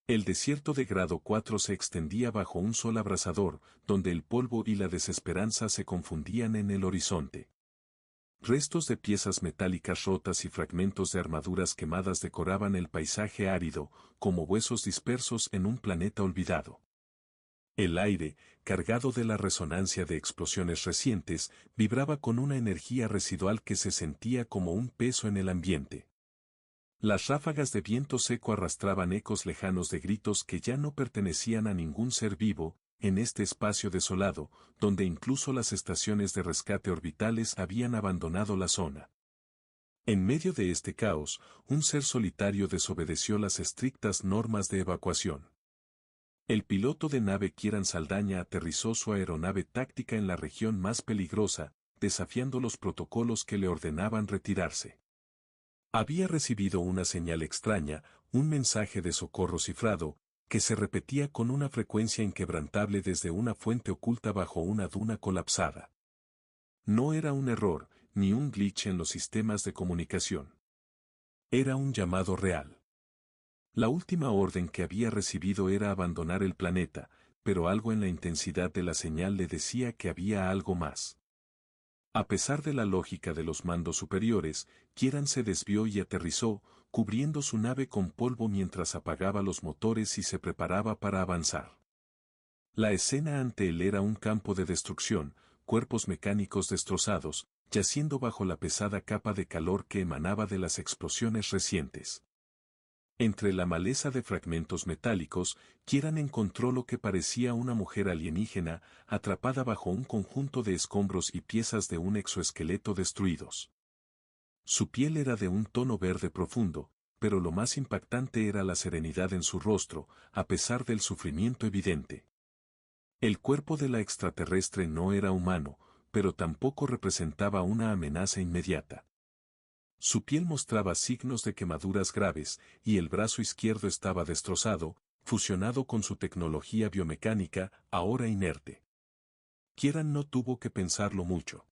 El desierto de grado 4 se extendía bajo un sol abrasador, donde el polvo y la desesperanza se confundían en el horizonte. Restos de piezas metálicas rotas y fragmentos de armaduras quemadas decoraban el paisaje árido, como huesos dispersos en un planeta olvidado. El aire, cargado de la resonancia de explosiones recientes, vibraba con una energía residual que se sentía como un peso en el ambiente. Las ráfagas de viento seco arrastraban ecos lejanos de gritos que ya no pertenecían a ningún ser vivo, en este espacio desolado, donde incluso las estaciones de rescate orbitales habían abandonado la zona. En medio de este caos, un ser solitario desobedeció las estrictas normas de evacuación. El piloto de nave Kieran Saldaña aterrizó su aeronave táctica en la región más peligrosa, desafiando los protocolos que le ordenaban retirarse. Había recibido una señal extraña, un mensaje de socorro cifrado, que se repetía con una frecuencia inquebrantable desde una fuente oculta bajo una duna colapsada. No era un error, ni un glitch en los sistemas de comunicación. Era un llamado real. La última orden que había recibido era abandonar el planeta, pero algo en la intensidad de la señal le decía que había algo más. A pesar de la lógica de los mandos superiores, Kieran se desvió y aterrizó, cubriendo su nave con polvo mientras apagaba los motores y se preparaba para avanzar. La escena ante él era un campo de destrucción, cuerpos mecánicos destrozados, yaciendo bajo la pesada capa de calor que emanaba de las explosiones recientes. Entre la maleza de fragmentos metálicos, Kieran encontró lo que parecía una mujer alienígena, atrapada bajo un conjunto de escombros y piezas de un exoesqueleto destruidos. Su piel era de un tono verde profundo, pero lo más impactante era la serenidad en su rostro, a pesar del sufrimiento evidente. El cuerpo de la extraterrestre no era humano, pero tampoco representaba una amenaza inmediata. Su piel mostraba signos de quemaduras graves, y el brazo izquierdo estaba destrozado, fusionado con su tecnología biomecánica, ahora inerte. Kieran no tuvo que pensarlo mucho.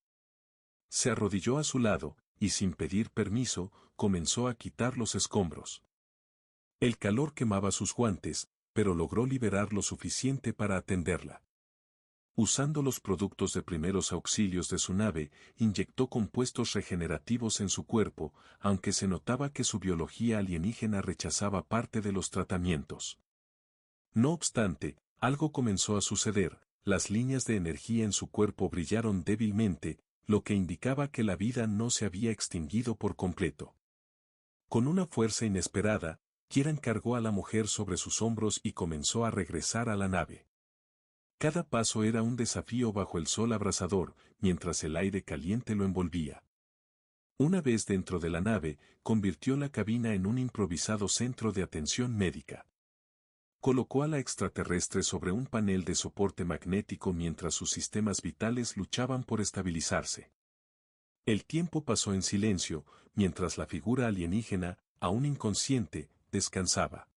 Se arrodilló a su lado, y sin pedir permiso, comenzó a quitar los escombros. El calor quemaba sus guantes, pero logró liberar lo suficiente para atenderla. Usando los productos de primeros auxilios de su nave, inyectó compuestos regenerativos en su cuerpo, aunque se notaba que su biología alienígena rechazaba parte de los tratamientos. No obstante, algo comenzó a suceder, las líneas de energía en su cuerpo brillaron débilmente, lo que indicaba que la vida no se había extinguido por completo. Con una fuerza inesperada, Kieran cargó a la mujer sobre sus hombros y comenzó a regresar a la nave. Cada paso era un desafío bajo el sol abrasador, mientras el aire caliente lo envolvía. Una vez dentro de la nave, convirtió la cabina en un improvisado centro de atención médica. Colocó a la extraterrestre sobre un panel de soporte magnético mientras sus sistemas vitales luchaban por estabilizarse. El tiempo pasó en silencio, mientras la figura alienígena, aún inconsciente, descansaba.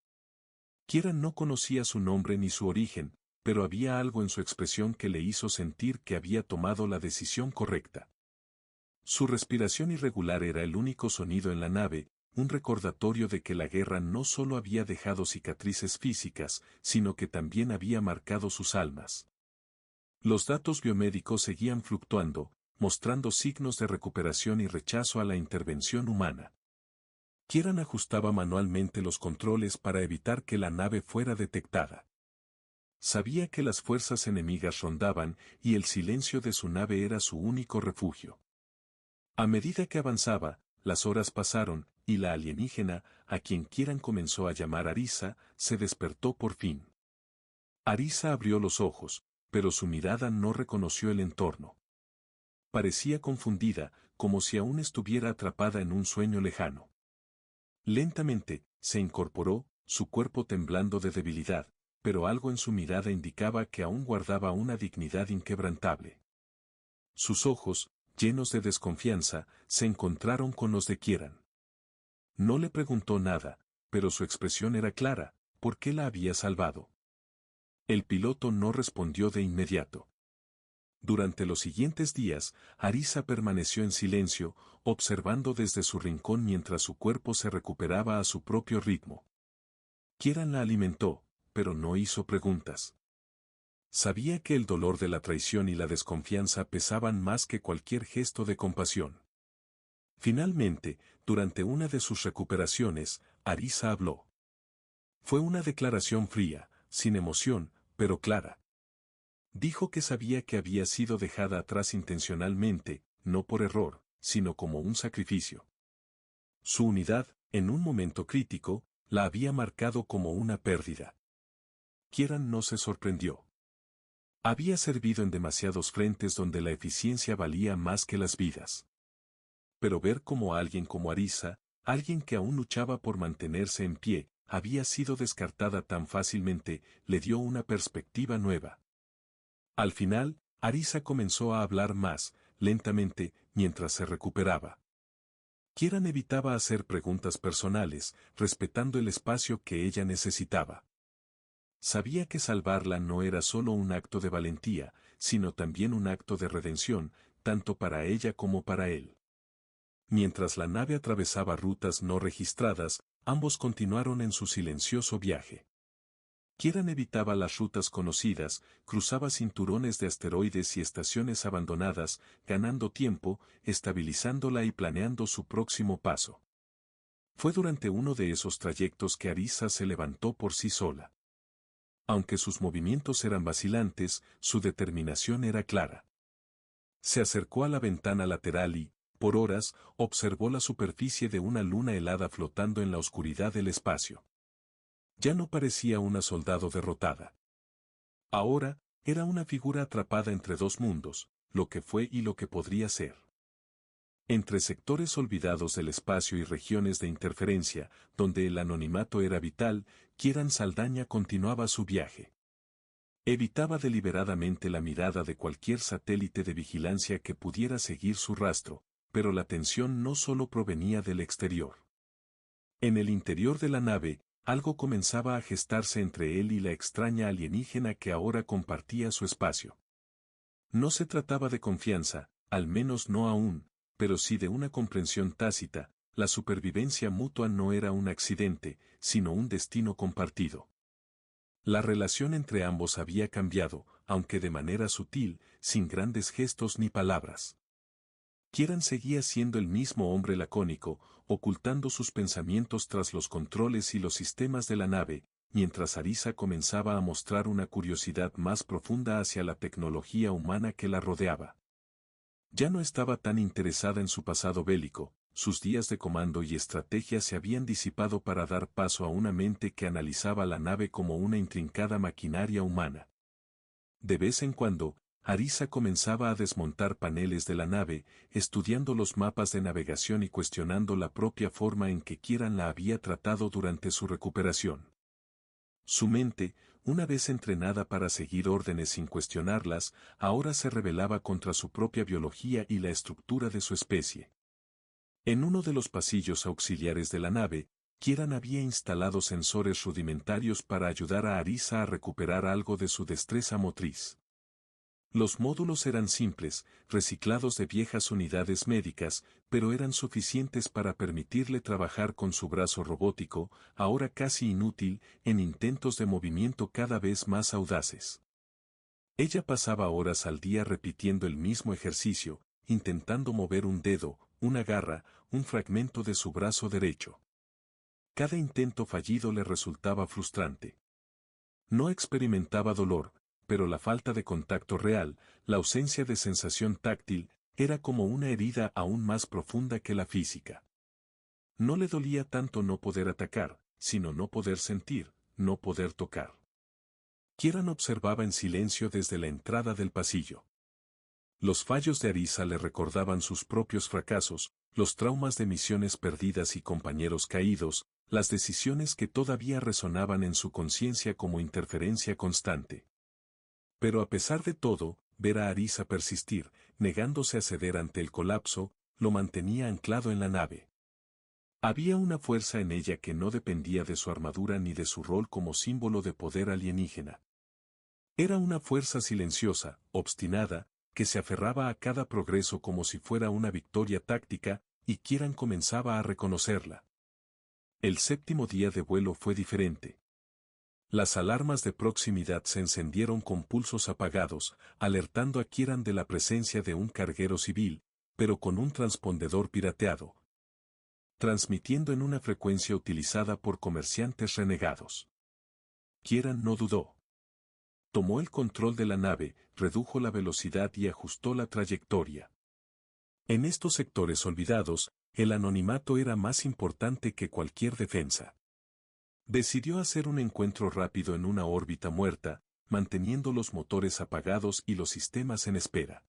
Kieran no conocía su nombre ni su origen, pero había algo en su expresión que le hizo sentir que había tomado la decisión correcta. Su respiración irregular era el único sonido en la nave, un recordatorio de que la guerra no solo había dejado cicatrices físicas, sino que también había marcado sus almas. Los datos biomédicos seguían fluctuando, mostrando signos de recuperación y rechazo a la intervención humana. Kieran ajustaba manualmente los controles para evitar que la nave fuera detectada. Sabía que las fuerzas enemigas rondaban y el silencio de su nave era su único refugio. A medida que avanzaba, las horas pasaron, y la alienígena, a quien Kieran comenzó a llamar Arisa, se despertó por fin. Arisa abrió los ojos, pero su mirada no reconoció el entorno. Parecía confundida, como si aún estuviera atrapada en un sueño lejano. Lentamente, se incorporó, su cuerpo temblando de debilidad, pero algo en su mirada indicaba que aún guardaba una dignidad inquebrantable. Sus ojos, llenos de desconfianza, se encontraron con los de Kieran. No le preguntó nada, pero su expresión era clara: ¿por qué la había salvado? El piloto no respondió de inmediato. Durante los siguientes días, Arisa permaneció en silencio, observando desde su rincón mientras su cuerpo se recuperaba a su propio ritmo. Kieran la alimentó, pero no hizo preguntas. Sabía que el dolor de la traición y la desconfianza pesaban más que cualquier gesto de compasión. Finalmente, durante una de sus recuperaciones, Arisa habló. Fue una declaración fría, sin emoción, pero clara. Dijo que sabía que había sido dejada atrás intencionalmente, no por error, sino como un sacrificio. Su unidad, en un momento crítico, la había marcado como una pérdida. Kieran no se sorprendió. Había servido en demasiados frentes donde la eficiencia valía más que las vidas. Pero ver cómo alguien como Arisa, alguien que aún luchaba por mantenerse en pie, había sido descartada tan fácilmente, le dio una perspectiva nueva. Al final, Arisa comenzó a hablar más, lentamente, mientras se recuperaba. Kieran evitaba hacer preguntas personales, respetando el espacio que ella necesitaba. Sabía que salvarla no era solo un acto de valentía, sino también un acto de redención, tanto para ella como para él. Mientras la nave atravesaba rutas no registradas, ambos continuaron en su silencioso viaje. Kieran evitaba las rutas conocidas, cruzaba cinturones de asteroides y estaciones abandonadas, ganando tiempo, estabilizándola y planeando su próximo paso. Fue durante uno de esos trayectos que Arisa se levantó por sí sola. Aunque sus movimientos eran vacilantes, su determinación era clara. Se acercó a la ventana lateral y, por horas, observó la superficie de una luna helada flotando en la oscuridad del espacio. Ya no parecía una soldado derrotada. Ahora, era una figura atrapada entre dos mundos, lo que fue y lo que podría ser. Entre sectores olvidados del espacio y regiones de interferencia, donde el anonimato era vital, Kieran Saldaña continuaba su viaje. Evitaba deliberadamente la mirada de cualquier satélite de vigilancia que pudiera seguir su rastro, pero la tensión no solo provenía del exterior. En el interior de la nave, algo comenzaba a gestarse entre él y la extraña alienígena que ahora compartía su espacio. No se trataba de confianza, al menos no aún, pero sí de una comprensión tácita. La supervivencia mutua no era un accidente, sino un destino compartido. La relación entre ambos había cambiado, aunque de manera sutil, sin grandes gestos ni palabras. Kieran seguía siendo el mismo hombre lacónico, ocultando sus pensamientos tras los controles y los sistemas de la nave, mientras Arisa comenzaba a mostrar una curiosidad más profunda hacia la tecnología humana que la rodeaba. Ya no estaba tan interesada en su pasado bélico, sus días de comando y estrategia se habían disipado para dar paso a una mente que analizaba la nave como una intrincada maquinaria humana. De vez en cuando, Arisa comenzaba a desmontar paneles de la nave, estudiando los mapas de navegación y cuestionando la propia forma en que Kieran la había tratado durante su recuperación. Su mente, una vez entrenada para seguir órdenes sin cuestionarlas, ahora se rebelaba contra su propia biología y la estructura de su especie. En uno de los pasillos auxiliares de la nave, Kieran había instalado sensores rudimentarios para ayudar a Arisa a recuperar algo de su destreza motriz. Los módulos eran simples, reciclados de viejas unidades médicas, pero eran suficientes para permitirle trabajar con su brazo robótico, ahora casi inútil, en intentos de movimiento cada vez más audaces. Ella pasaba horas al día repitiendo el mismo ejercicio, intentando mover un dedo, una garra, un fragmento de su brazo derecho. Cada intento fallido le resultaba frustrante. No experimentaba dolor, pero la falta de contacto real, la ausencia de sensación táctil, era como una herida aún más profunda que la física. No le dolía tanto no poder atacar, sino no poder sentir, no poder tocar. Kieran observaba en silencio desde la entrada del pasillo. Los fallos de Arisa le recordaban sus propios fracasos, los traumas de misiones perdidas y compañeros caídos, las decisiones que todavía resonaban en su conciencia como interferencia constante. Pero a pesar de todo, ver a Arisa persistir, negándose a ceder ante el colapso, lo mantenía anclado en la nave. Había una fuerza en ella que no dependía de su armadura ni de su rol como símbolo de poder alienígena. Era una fuerza silenciosa, obstinada, que se aferraba a cada progreso como si fuera una victoria táctica, y Kieran comenzaba a reconocerla. El séptimo día de vuelo fue diferente. Las alarmas de proximidad se encendieron con pulsos apagados, alertando a Kieran de la presencia de un carguero civil, pero con un transpondedor pirateado, transmitiendo en una frecuencia utilizada por comerciantes renegados. Kieran no dudó. Tomó el control de la nave, redujo la velocidad y ajustó la trayectoria. En estos sectores olvidados, el anonimato era más importante que cualquier defensa. Decidió hacer un encuentro rápido en una órbita muerta, manteniendo los motores apagados y los sistemas en espera.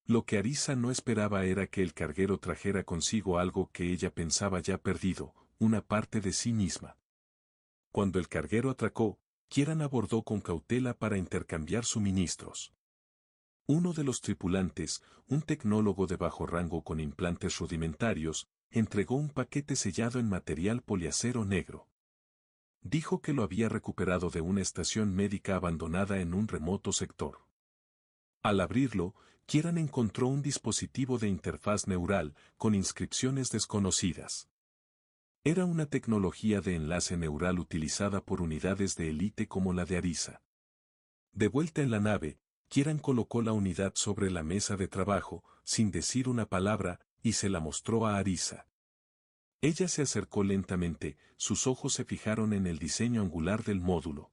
Lo que Arisa no esperaba era que el carguero trajera consigo algo que ella pensaba ya perdido, una parte de sí misma. Cuando el carguero atracó, Kieran abordó con cautela para intercambiar suministros. Uno de los tripulantes, un tecnólogo de bajo rango con implantes rudimentarios, entregó un paquete sellado en material poliacero negro. Dijo que lo había recuperado de una estación médica abandonada en un remoto sector. Al abrirlo, Kieran encontró un dispositivo de interfaz neural con inscripciones desconocidas. Era una tecnología de enlace neural utilizada por unidades de élite como la de Arisa. De vuelta en la nave, Kieran colocó la unidad sobre la mesa de trabajo, sin decir una palabra, y se la mostró a Arisa. Ella se acercó lentamente, sus ojos se fijaron en el diseño angular del módulo.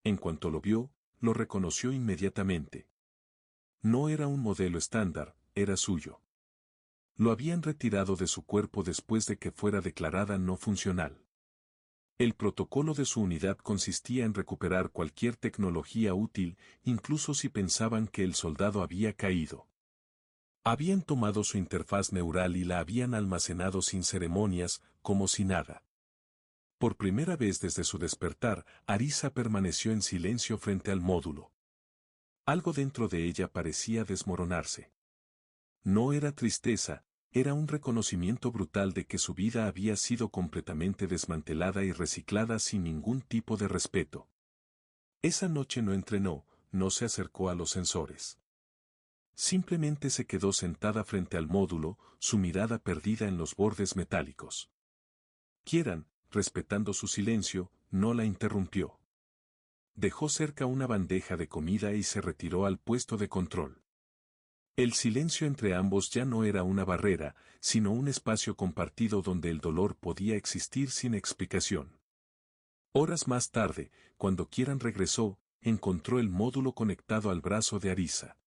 En cuanto lo vio, lo reconoció inmediatamente. No era un modelo estándar, era suyo. Lo habían retirado de su cuerpo después de que fuera declarada no funcional. El protocolo de su unidad consistía en recuperar cualquier tecnología útil, incluso si pensaban que el soldado había caído. Habían tomado su interfaz neural y la habían almacenado sin ceremonias, como si nada. Por primera vez desde su despertar, Arisa permaneció en silencio frente al módulo. Algo dentro de ella parecía desmoronarse. No era tristeza, era un reconocimiento brutal de que su vida había sido completamente desmantelada y reciclada sin ningún tipo de respeto. Esa noche no entrenó, no se acercó a los sensores. Simplemente se quedó sentada frente al módulo, su mirada perdida en los bordes metálicos. Kieran, respetando su silencio, no la interrumpió. Dejó cerca una bandeja de comida y se retiró al puesto de control. El silencio entre ambos ya no era una barrera, sino un espacio compartido donde el dolor podía existir sin explicación. Horas más tarde, cuando Kieran regresó, encontró el módulo conectado al brazo de Arisa.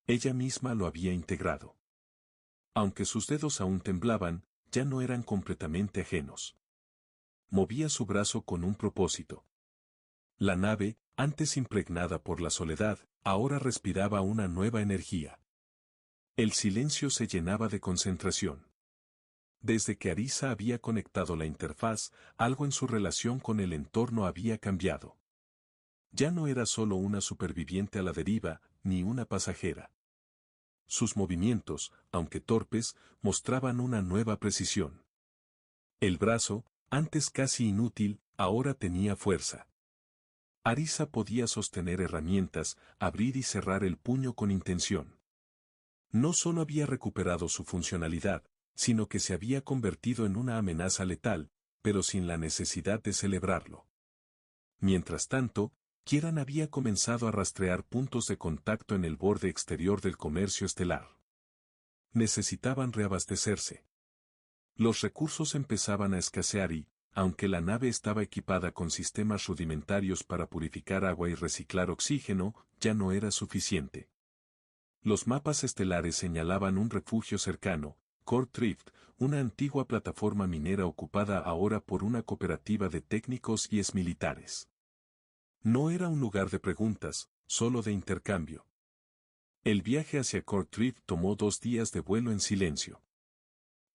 Ella misma lo había integrado. Aunque sus dedos aún temblaban, ya no eran completamente ajenos. Movía su brazo con un propósito. La nave, antes impregnada por la soledad, ahora respiraba una nueva energía. El silencio se llenaba de concentración. Desde que Arisa había conectado la interfaz, algo en su relación con el entorno había cambiado. Ya no era solo una superviviente a la deriva, ni una pasajera. Sus movimientos, aunque torpes, mostraban una nueva precisión. El brazo, antes casi inútil, ahora tenía fuerza. Arisa podía sostener herramientas, abrir y cerrar el puño con intención. No solo había recuperado su funcionalidad, sino que se había convertido en una amenaza letal, pero sin la necesidad de celebrarlo. Mientras tanto, Kieran había comenzado a rastrear puntos de contacto en el borde exterior del comercio estelar. Necesitaban reabastecerse. Los recursos empezaban a escasear y, aunque la nave estaba equipada con sistemas rudimentarios para purificar agua y reciclar oxígeno, ya no era suficiente. Los mapas estelares señalaban un refugio cercano, Core Drift, una antigua plataforma minera ocupada ahora por una cooperativa de técnicos y exmilitares. No era un lugar de preguntas, solo de intercambio. El viaje hacia Core Drift tomó 2 días de vuelo en silencio.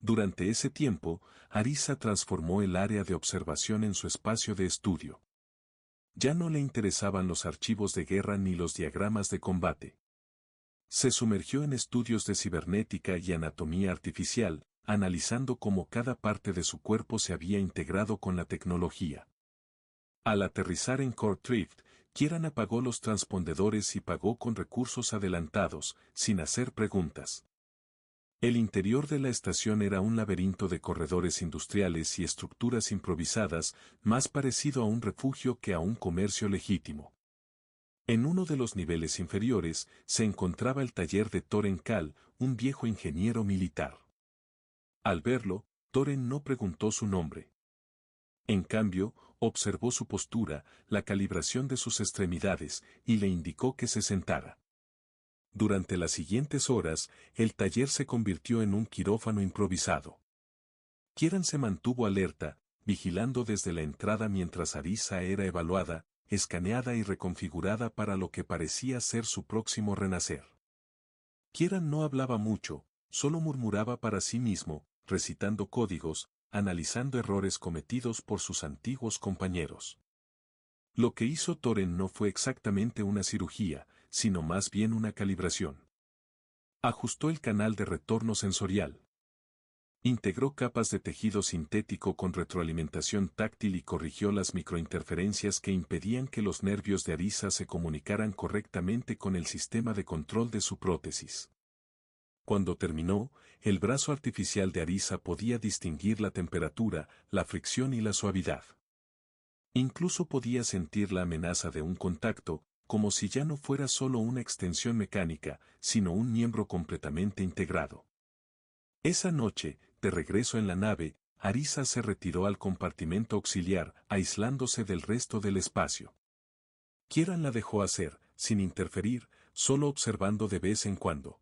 Durante ese tiempo, Arisa transformó el área de observación en su espacio de estudio. Ya no le interesaban los archivos de guerra ni los diagramas de combate. Se sumergió en estudios de cibernética y anatomía artificial, analizando cómo cada parte de su cuerpo se había integrado con la tecnología. Al aterrizar en Core Drift, Kieran apagó los transpondedores y pagó con recursos adelantados, sin hacer preguntas. El interior de la estación era un laberinto de corredores industriales y estructuras improvisadas, más parecido a un refugio que a un comercio legítimo. En uno de los niveles inferiores se encontraba el taller de Thoren Kal, un viejo ingeniero militar. Al verlo, Thoren no preguntó su nombre. En cambio, observó su postura, la calibración de sus extremidades, y le indicó que se sentara. Durante las siguientes horas, el taller se convirtió en un quirófano improvisado. Kieran se mantuvo alerta, vigilando desde la entrada mientras Arisa era evaluada, escaneada y reconfigurada para lo que parecía ser su próximo renacer. Kieran no hablaba mucho, solo murmuraba para sí mismo, recitando códigos, analizando errores cometidos por sus antiguos compañeros. Lo que hizo Thoren no fue exactamente una cirugía, sino más bien una calibración. Ajustó el canal de retorno sensorial. Integró capas de tejido sintético con retroalimentación táctil y corrigió las microinterferencias que impedían que los nervios de Arisa se comunicaran correctamente con el sistema de control de su prótesis. Cuando terminó, el brazo artificial de Arisa podía distinguir la temperatura, la fricción y la suavidad. Incluso podía sentir la amenaza de un contacto, como si ya no fuera solo una extensión mecánica, sino un miembro completamente integrado. Esa noche, de regreso en la nave, Arisa se retiró al compartimento auxiliar, aislándose del resto del espacio. Kieran la dejó hacer, sin interferir, solo observando de vez en cuando.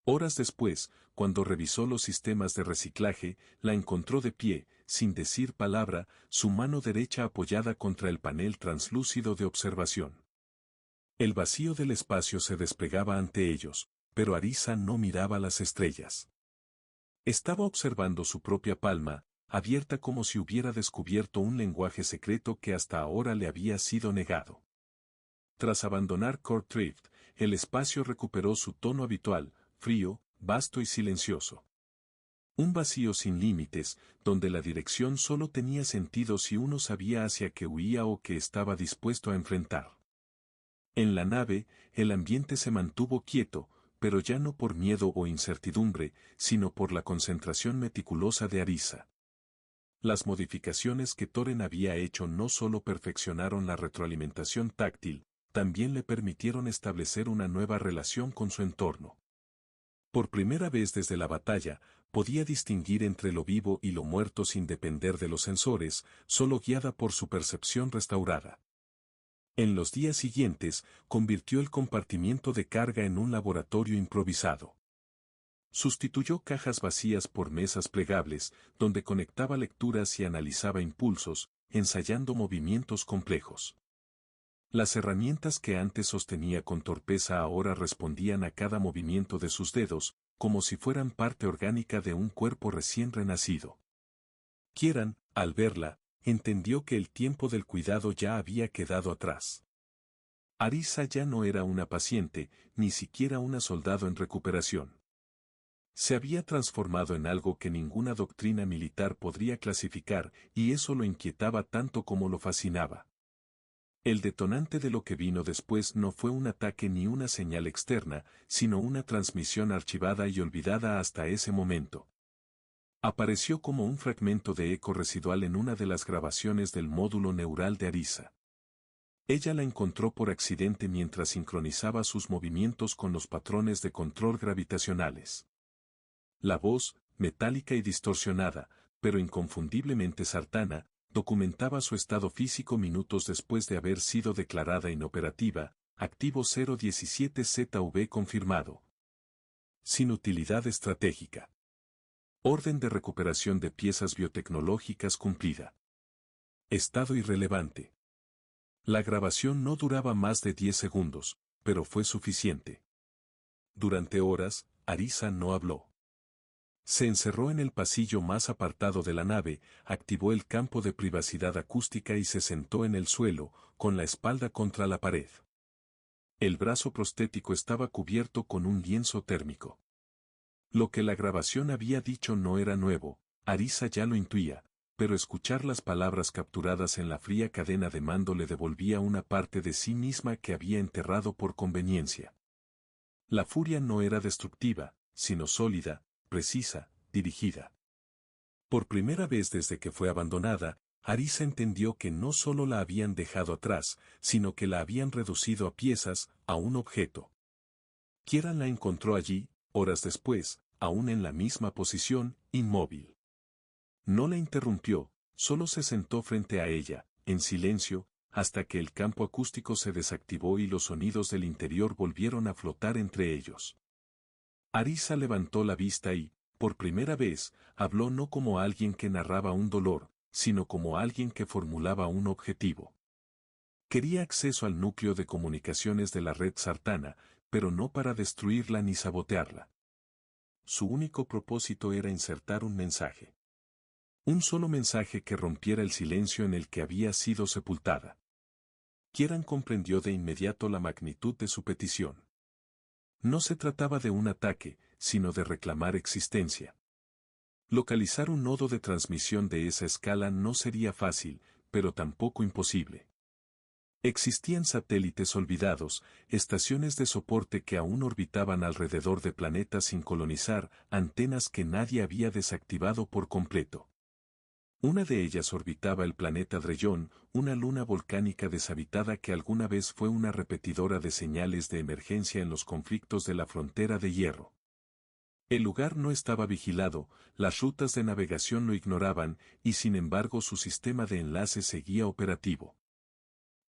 Horas después, cuando revisó los sistemas de reciclaje, la encontró de pie, sin decir palabra, su mano derecha apoyada contra el panel translúcido de observación. El vacío del espacio se desplegaba ante ellos, pero Arisa no miraba las estrellas. Estaba observando su propia palma, abierta como si hubiera descubierto un lenguaje secreto que hasta ahora le había sido negado. Tras abandonar Court Drift, el espacio recuperó su tono habitual, frío, vasto y silencioso. Un vacío sin límites, donde la dirección solo tenía sentido si uno sabía hacia qué huía o qué estaba dispuesto a enfrentar. En la nave, el ambiente se mantuvo quieto, pero ya no por miedo o incertidumbre, sino por la concentración meticulosa de Arisa. Las modificaciones que Thoren había hecho no solo perfeccionaron la retroalimentación táctil, también le permitieron establecer una nueva relación con su entorno. Por primera vez desde la batalla, podía distinguir entre lo vivo y lo muerto sin depender de los sensores, solo guiada por su percepción restaurada. En los días siguientes, convirtió el compartimiento de carga en un laboratorio improvisado. Sustituyó cajas vacías por mesas plegables, donde conectaba lecturas y analizaba impulsos, ensayando movimientos complejos. Las herramientas que antes sostenía con torpeza ahora respondían a cada movimiento de sus dedos, como si fueran parte orgánica de un cuerpo recién renacido. Kieran, al verla, entendió que el tiempo del cuidado ya había quedado atrás. Arisa ya no era una paciente, ni siquiera una soldado en recuperación. Se había transformado en algo que ninguna doctrina militar podría clasificar, y eso lo inquietaba tanto como lo fascinaba. El detonante de lo que vino después no fue un ataque ni una señal externa, sino una transmisión archivada y olvidada hasta ese momento. Apareció como un fragmento de eco residual en una de las grabaciones del módulo neural de Arisa. Ella la encontró por accidente mientras sincronizaba sus movimientos con los patrones de control gravitacionales. La voz, metálica y distorsionada, pero inconfundiblemente sartana, documentaba su estado físico minutos después de haber sido declarada inoperativa, activo 017ZV confirmado. Sin utilidad estratégica. Orden de recuperación de piezas biotecnológicas cumplida. Estado irrelevante. La grabación no duraba más de 10 segundos, pero fue suficiente. Durante horas, Arisa no habló. Se encerró en el pasillo más apartado de la nave, activó el campo de privacidad acústica y se sentó en el suelo, con la espalda contra la pared. El brazo prostético estaba cubierto con un lienzo térmico. Lo que la grabación había dicho no era nuevo, Arisa ya lo intuía, pero escuchar las palabras capturadas en la fría cadena de mando le devolvía una parte de sí misma que había enterrado por conveniencia. La furia no era destructiva, sino sólida, precisa, dirigida. Por primera vez desde que fue abandonada, Arisa entendió que no solo la habían dejado atrás, sino que la habían reducido a piezas, a un objeto. Kieran la encontró allí, horas después, aún en la misma posición, inmóvil. No la interrumpió, solo se sentó frente a ella, en silencio, hasta que el campo acústico se desactivó y los sonidos del interior volvieron a flotar entre ellos. Arisa levantó la vista y, por primera vez, habló no como alguien que narraba un dolor, sino como alguien que formulaba un objetivo. Quería acceso al núcleo de comunicaciones de la red Sartana, pero no para destruirla ni sabotearla. Su único propósito era insertar un mensaje. Un solo mensaje que rompiera el silencio en el que había sido sepultada. Kieran comprendió de inmediato la magnitud de su petición. No se trataba de un ataque, sino de reclamar existencia. Localizar un nodo de transmisión de esa escala no sería fácil, pero tampoco imposible. Existían satélites olvidados, estaciones de soporte que aún orbitaban alrededor de planetas sin colonizar, antenas que nadie había desactivado por completo. Una de ellas orbitaba el planeta Drellón, una luna volcánica deshabitada que alguna vez fue una repetidora de señales de emergencia en los conflictos de la frontera de hierro. El lugar no estaba vigilado, las rutas de navegación lo ignoraban, y sin embargo su sistema de enlace seguía operativo.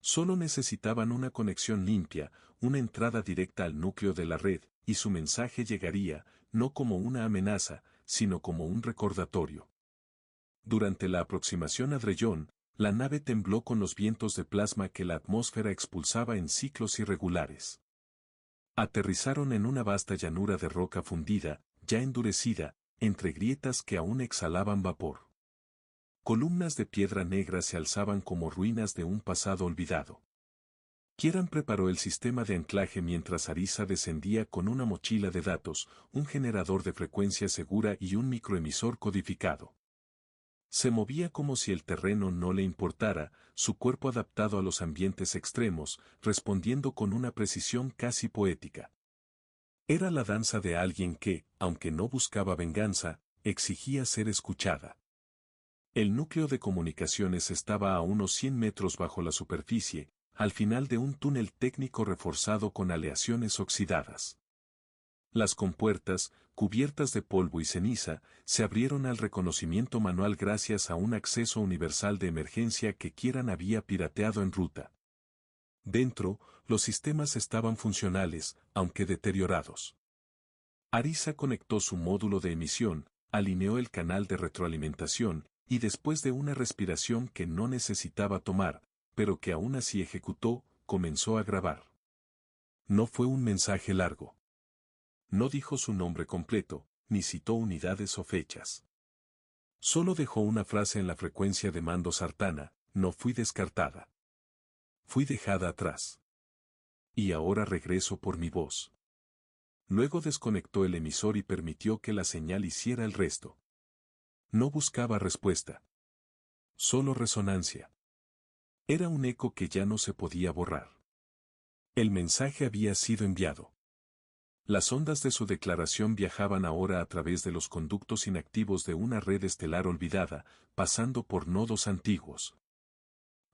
Solo necesitaban una conexión limpia, una entrada directa al núcleo de la red, y su mensaje llegaría, no como una amenaza, sino como un recordatorio. Durante la aproximación a Drellón, la nave tembló con los vientos de plasma que la atmósfera expulsaba en ciclos irregulares. Aterrizaron en una vasta llanura de roca fundida, ya endurecida, entre grietas que aún exhalaban vapor. Columnas de piedra negra se alzaban como ruinas de un pasado olvidado. Kieran preparó el sistema de anclaje mientras Arisa descendía con una mochila de datos, un generador de frecuencia segura y un microemisor codificado. Se movía como si el terreno no le importara, su cuerpo adaptado a los ambientes extremos, respondiendo con una precisión casi poética. Era la danza de alguien que, aunque no buscaba venganza, exigía ser escuchada. El núcleo de comunicaciones estaba a unos 100 metros bajo la superficie, al final de un túnel técnico reforzado con aleaciones oxidadas. Las compuertas, cubiertas de polvo y ceniza, se abrieron al reconocimiento manual gracias a un acceso universal de emergencia que Kieran había pirateado en ruta. Dentro, los sistemas estaban funcionales, aunque deteriorados. Arisa conectó su módulo de emisión, alineó el canal de retroalimentación, y después de una respiración que no necesitaba tomar, pero que aún así ejecutó, comenzó a grabar. No fue un mensaje largo. No dijo su nombre completo, ni citó unidades o fechas. Solo dejó una frase en la frecuencia de mando Sartana: no fui descartada. Fui dejada atrás. Y ahora regreso por mi voz. Luego desconectó el emisor y permitió que la señal hiciera el resto. No buscaba respuesta. Solo resonancia. Era un eco que ya no se podía borrar. El mensaje había sido enviado. Las ondas de su declaración viajaban ahora a través de los conductos inactivos de una red estelar olvidada, pasando por nodos antiguos.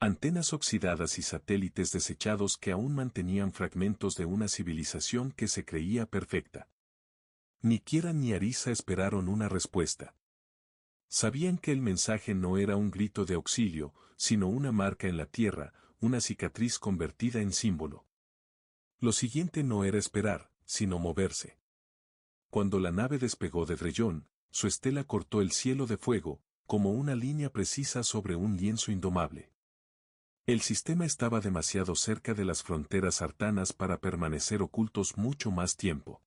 Antenas oxidadas y satélites desechados que aún mantenían fragmentos de una civilización que se creía perfecta. Ni Kieran ni Arisa esperaron una respuesta. Sabían que el mensaje no era un grito de auxilio, sino una marca en la tierra, una cicatriz convertida en símbolo. Lo siguiente no era esperar, sino moverse. Cuando la nave despegó de Drellón, su estela cortó el cielo de fuego, como una línea precisa sobre un lienzo indomable. El sistema estaba demasiado cerca de las fronteras artanas para permanecer ocultos mucho más tiempo.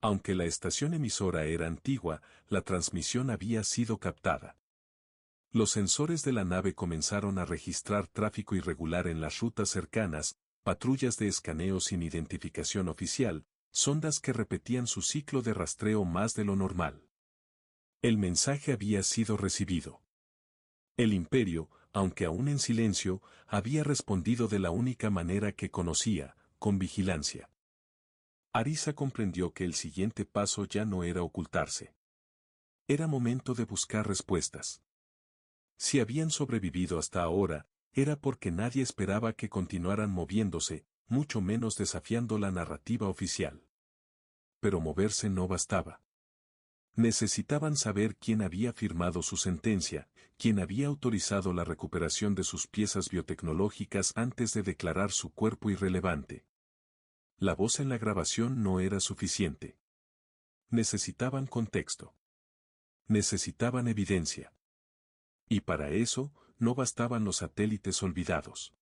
Aunque la estación emisora era antigua, la transmisión había sido captada. Los sensores de la nave comenzaron a registrar tráfico irregular en las rutas cercanas, patrullas de escaneo sin identificación oficial, sondas que repetían su ciclo de rastreo más de lo normal. El mensaje había sido recibido. El Imperio, aunque aún en silencio, había respondido de la única manera que conocía, con vigilancia. Arisa comprendió que el siguiente paso ya no era ocultarse. Era momento de buscar respuestas. Si habían sobrevivido hasta ahora, era porque nadie esperaba que continuaran moviéndose, mucho menos desafiando la narrativa oficial. Pero moverse no bastaba. Necesitaban saber quién había firmado su sentencia, quién había autorizado la recuperación de sus piezas biotecnológicas antes de declarar su cuerpo irrelevante. La voz en la grabación no era suficiente. Necesitaban contexto. Necesitaban evidencia. Y para eso, no bastaban los satélites olvidados.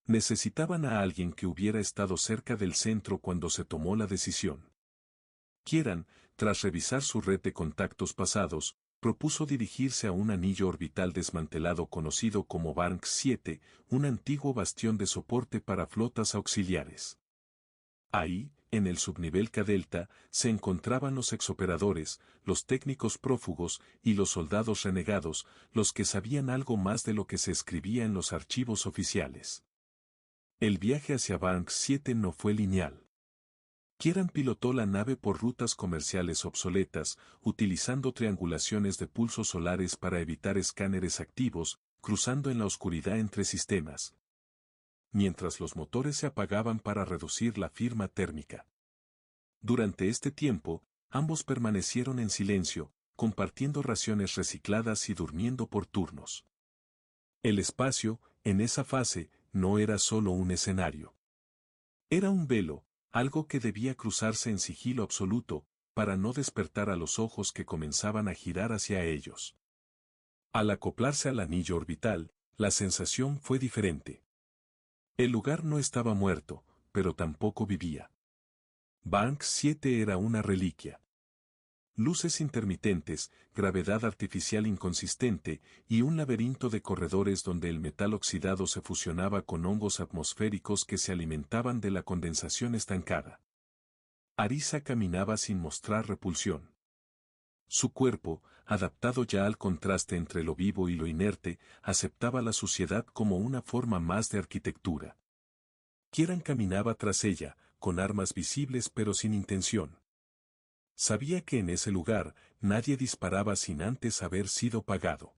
Necesitaban a alguien que hubiera estado cerca del centro cuando se tomó la decisión. Kieran, tras revisar su red de contactos pasados, propuso dirigirse a un anillo orbital desmantelado conocido como Banks 7, un antiguo bastión de soporte para flotas auxiliares. Ahí, en el subnivel K-Delta, se encontraban los exoperadores, los técnicos prófugos y los soldados renegados, los que sabían algo más de lo que se escribía en los archivos oficiales. El viaje hacia Banks 7 no fue lineal. Kieran pilotó la nave por rutas comerciales obsoletas, utilizando triangulaciones de pulsos solares para evitar escáneres activos, cruzando en la oscuridad entre sistemas, mientras los motores se apagaban para reducir la firma térmica. Durante este tiempo, ambos permanecieron en silencio, compartiendo raciones recicladas y durmiendo por turnos. El espacio, en esa fase, no era solo un escenario. Era un velo, algo que debía cruzarse en sigilo absoluto, para no despertar a los ojos que comenzaban a girar hacia ellos. Al acoplarse al anillo orbital, la sensación fue diferente. El lugar no estaba muerto, pero tampoco vivía. Banks 7 era una reliquia. Luces intermitentes, gravedad artificial inconsistente y un laberinto de corredores donde el metal oxidado se fusionaba con hongos atmosféricos que se alimentaban de la condensación estancada. Arisa caminaba sin mostrar repulsión. Su cuerpo, adaptado ya al contraste entre lo vivo y lo inerte, aceptaba la suciedad como una forma más de arquitectura. Kieran caminaba tras ella, con armas visibles pero sin intención. Sabía que en ese lugar, nadie disparaba sin antes haber sido pagado.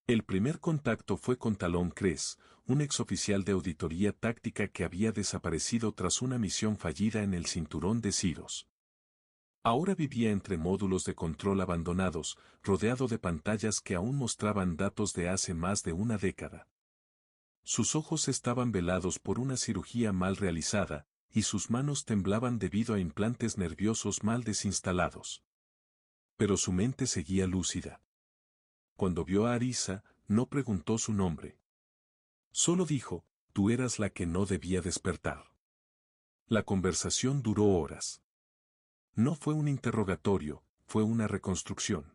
El primer contacto fue con Talon Cress, un exoficial de auditoría táctica que había desaparecido tras una misión fallida en el cinturón de Siros. Ahora vivía entre módulos de control abandonados, rodeado de pantallas que aún mostraban datos de hace más de una década. Sus ojos estaban velados por una cirugía mal realizada, y sus manos temblaban debido a implantes nerviosos mal desinstalados. Pero su mente seguía lúcida. Cuando vio a Arisa, no preguntó su nombre. Solo dijo, tú eras la que no debía despertar. La conversación duró horas. No fue un interrogatorio, fue una reconstrucción.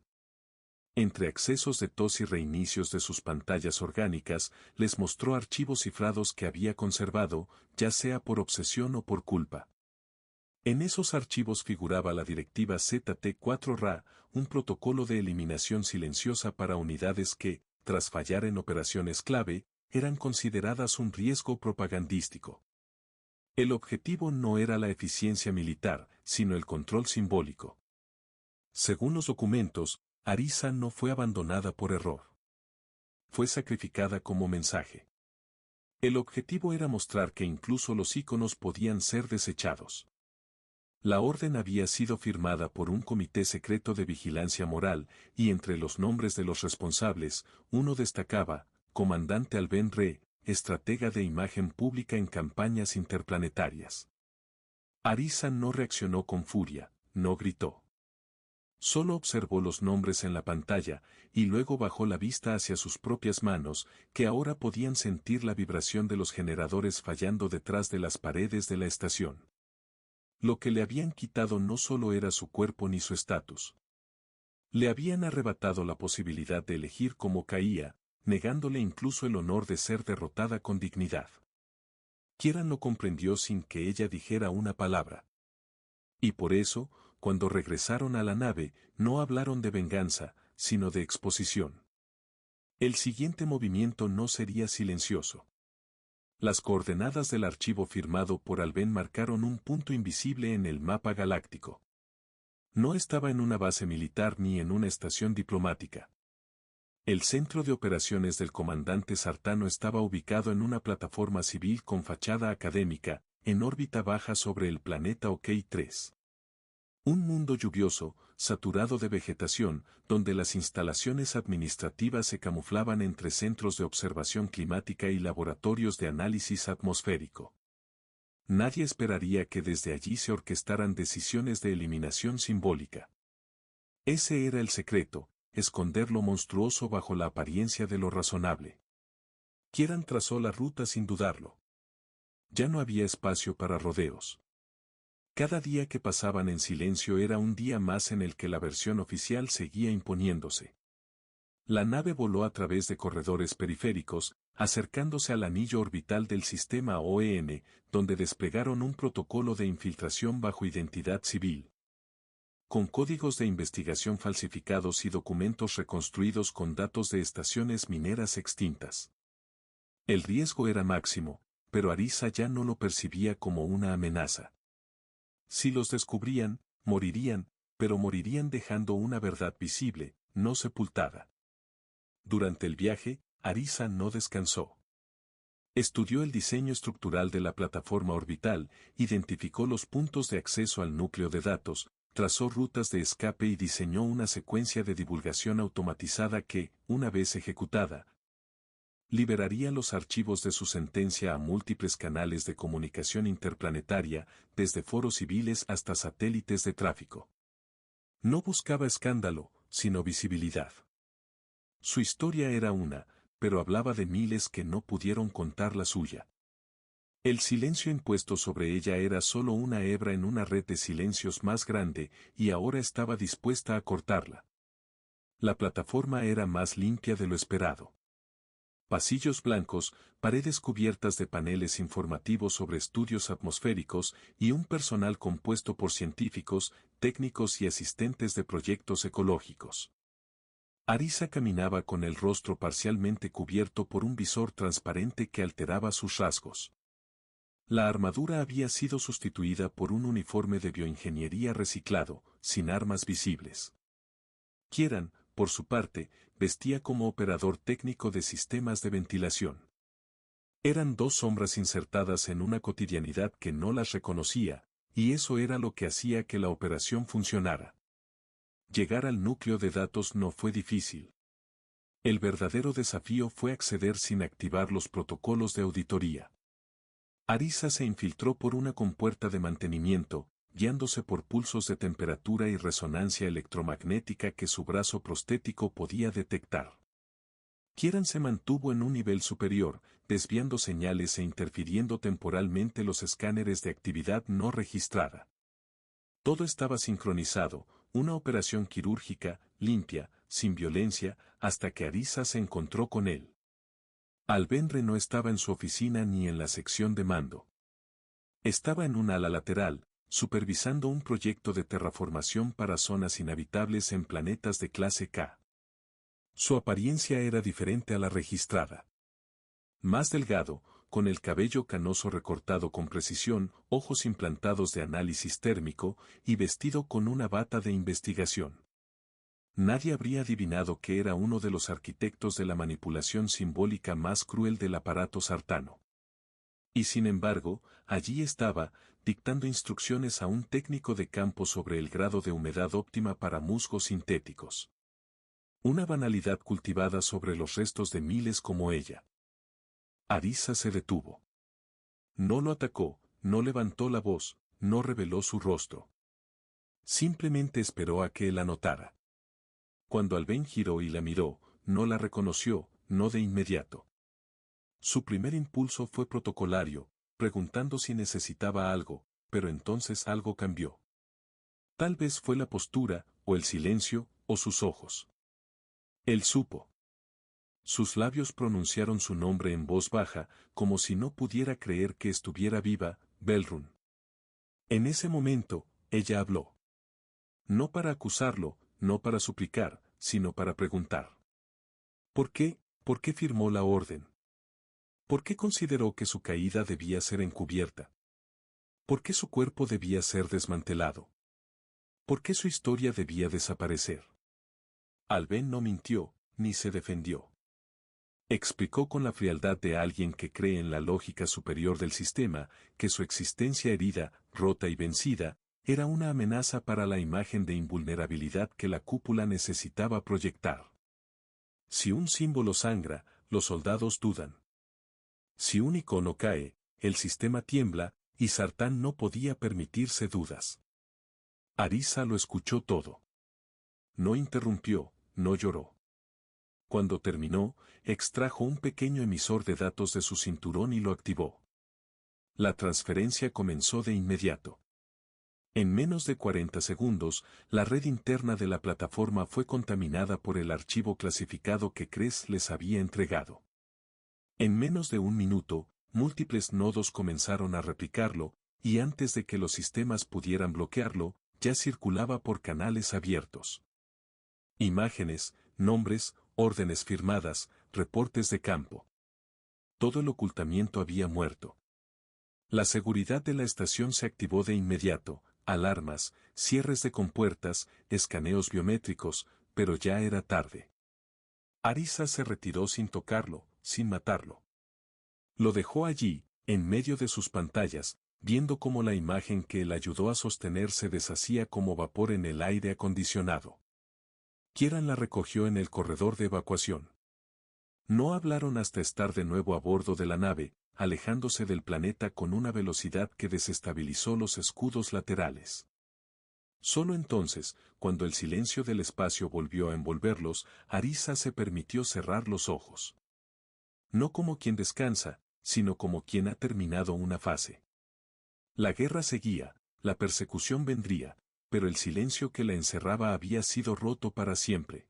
Entre accesos de tos y reinicios de sus pantallas orgánicas, les mostró archivos cifrados que había conservado, ya sea por obsesión o por culpa. En esos archivos figuraba la directiva ZT-4RA, un protocolo de eliminación silenciosa para unidades que, tras fallar en operaciones clave, eran consideradas un riesgo propagandístico. El objetivo no era la eficiencia militar, sino el control simbólico. Según los documentos, Arisa no fue abandonada por error. Fue sacrificada como mensaje. El objetivo era mostrar que incluso los íconos podían ser desechados. La orden había sido firmada por un comité secreto de vigilancia moral, y entre los nombres de los responsables, uno destacaba, Comandante Alben Re, estratega de imagen pública en campañas interplanetarias. Arisa no reaccionó con furia, no gritó. Solo observó los nombres en la pantalla, y luego bajó la vista hacia sus propias manos, que ahora podían sentir la vibración de los generadores fallando detrás de las paredes de la estación. Lo que le habían quitado no solo era su cuerpo ni su estatus. Le habían arrebatado la posibilidad de elegir cómo caía, negándole incluso el honor de ser derrotada con dignidad. Kieran lo comprendió sin que ella dijera una palabra. Y por eso, cuando regresaron a la nave, no hablaron de venganza, sino de exposición. El siguiente movimiento no sería silencioso. Las coordenadas del archivo firmado por Alben marcaron un punto invisible en el mapa galáctico. No estaba en una base militar ni en una estación diplomática. El centro de operaciones del comandante Sartano estaba ubicado en una plataforma civil con fachada académica, en órbita baja sobre el planeta OK3. Un mundo lluvioso, saturado de vegetación, donde las instalaciones administrativas se camuflaban entre centros de observación climática y laboratorios de análisis atmosférico. Nadie esperaría que desde allí se orquestaran decisiones de eliminación simbólica. Ese era el secreto, esconder lo monstruoso bajo la apariencia de lo razonable. Kieran trazó la ruta sin dudarlo. Ya no había espacio para rodeos. Cada día que pasaban en silencio era un día más en el que la versión oficial seguía imponiéndose. La nave voló a través de corredores periféricos, acercándose al anillo orbital del sistema OEM, donde desplegaron un protocolo de infiltración bajo identidad civil. Con códigos de investigación falsificados y documentos reconstruidos con datos de estaciones mineras extintas. El riesgo era máximo, pero Arisa ya no lo percibía como una amenaza. Si los descubrían, morirían, pero morirían dejando una verdad visible, no sepultada. Durante el viaje, Arisa no descansó. Estudió el diseño estructural de la plataforma orbital, identificó los puntos de acceso al núcleo de datos, trazó rutas de escape y diseñó una secuencia de divulgación automatizada que, una vez ejecutada, liberaría los archivos de su sentencia a múltiples canales de comunicación interplanetaria, desde foros civiles hasta satélites de tráfico. No buscaba escándalo, sino visibilidad. Su historia era una, pero hablaba de miles que no pudieron contar la suya. El silencio impuesto sobre ella era solo una hebra en una red de silencios más grande, y ahora estaba dispuesta a cortarla. La plataforma era más limpia de lo esperado. Pasillos blancos, paredes cubiertas de paneles informativos sobre estudios atmosféricos y un personal compuesto por científicos, técnicos y asistentes de proyectos ecológicos. Arisa caminaba con el rostro parcialmente cubierto por un visor transparente que alteraba sus rasgos. La armadura había sido sustituida por un uniforme de bioingeniería reciclado, sin armas visibles. Kieran, por su parte, vestía como operador técnico de sistemas de ventilación. Eran dos sombras insertadas en una cotidianidad que no las reconocía, y eso era lo que hacía que la operación funcionara. Llegar al núcleo de datos no fue difícil. El verdadero desafío fue acceder sin activar los protocolos de auditoría. Arisa se infiltró por una compuerta de mantenimiento, guiándose por pulsos de temperatura y resonancia electromagnética que su brazo prostético podía detectar. Kieran se mantuvo en un nivel superior, desviando señales e interfiriendo temporalmente los escáneres de actividad no registrada. Todo estaba sincronizado, una operación quirúrgica, limpia, sin violencia, hasta que Arisa se encontró con él. Albenre no estaba en su oficina ni en la sección de mando. Estaba en un ala lateral, supervisando un proyecto de terraformación para zonas inhabitables en planetas de clase K. Su apariencia era diferente a la registrada. Más delgado, con el cabello canoso recortado con precisión, ojos implantados de análisis térmico, y vestido con una bata de investigación. Nadie habría adivinado que era uno de los arquitectos de la manipulación simbólica más cruel del aparato sartano. Y sin embargo, allí estaba, dictando instrucciones a un técnico de campo sobre el grado de humedad óptima para musgos sintéticos. Una banalidad cultivada sobre los restos de miles como ella. Arisa se detuvo. No lo atacó, no levantó la voz, no reveló su rostro. Simplemente esperó a que él la notara. Cuando Alben giró y la miró, no la reconoció, no de inmediato. Su primer impulso fue protocolario, preguntando si necesitaba algo, pero entonces algo cambió. Tal vez fue la postura, o el silencio, o sus ojos. Él supo. Sus labios pronunciaron su nombre en voz baja, como si no pudiera creer que estuviera viva, Belrun. En ese momento, ella habló. No para acusarlo, no para suplicar, sino para preguntar. ¿Por qué? ¿Por qué firmó la orden? ¿Por qué consideró que su caída debía ser encubierta? ¿Por qué su cuerpo debía ser desmantelado? ¿Por qué su historia debía desaparecer? Alben no mintió, ni se defendió. Explicó con la frialdad de alguien que cree en la lógica superior del sistema, que su existencia herida, rota y vencida, era una amenaza para la imagen de invulnerabilidad que la cúpula necesitaba proyectar. Si un símbolo sangra, los soldados dudan. Si un icono cae, el sistema tiembla, y Sartán no podía permitirse dudas. Arisa lo escuchó todo. No interrumpió, no lloró. Cuando terminó, extrajo un pequeño emisor de datos de su cinturón y lo activó. La transferencia comenzó de inmediato. En menos de 40 segundos, la red interna de la plataforma fue contaminada por el archivo clasificado que Kress les había entregado. En menos de un minuto, múltiples nodos comenzaron a replicarlo, y antes de que los sistemas pudieran bloquearlo, ya circulaba por canales abiertos. Imágenes, nombres, órdenes firmadas, reportes de campo. Todo el ocultamiento había muerto. La seguridad de la estación se activó de inmediato, alarmas, cierres de compuertas, escaneos biométricos, pero ya era tarde. Arisa se retiró sin tocarlo, sin matarlo. Lo dejó allí, en medio de sus pantallas, viendo cómo la imagen que él ayudó a sostener se deshacía como vapor en el aire acondicionado. Kieran la recogió en el corredor de evacuación. No hablaron hasta estar de nuevo a bordo de la nave, alejándose del planeta con una velocidad que desestabilizó los escudos laterales. Solo entonces, cuando el silencio del espacio volvió a envolverlos, Arisa se permitió cerrar los ojos. No como quien descansa, sino como quien ha terminado una fase. La guerra seguía, la persecución vendría, pero el silencio que la encerraba había sido roto para siempre.